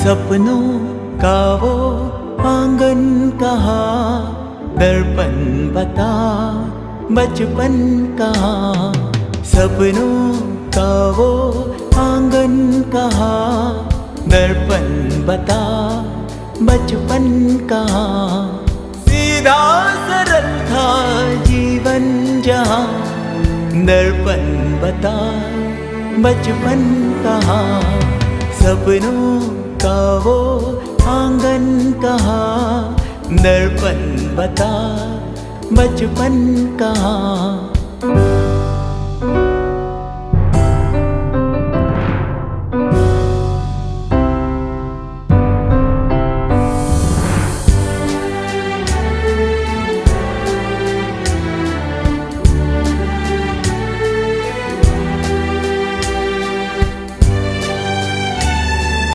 सपनों का वो आंगन कहाँ, दर्पण बता बचपन कहाँ। सपनों का वो आंगन कहाँ, दर्पण बता बचपन कहाँ। सीधा सरल था जीवन जहाँ, दर्पण बता बचपन कहाँ। सपनों का वो आंगन कहाँ, दर्पण बता बचपन कहाँ।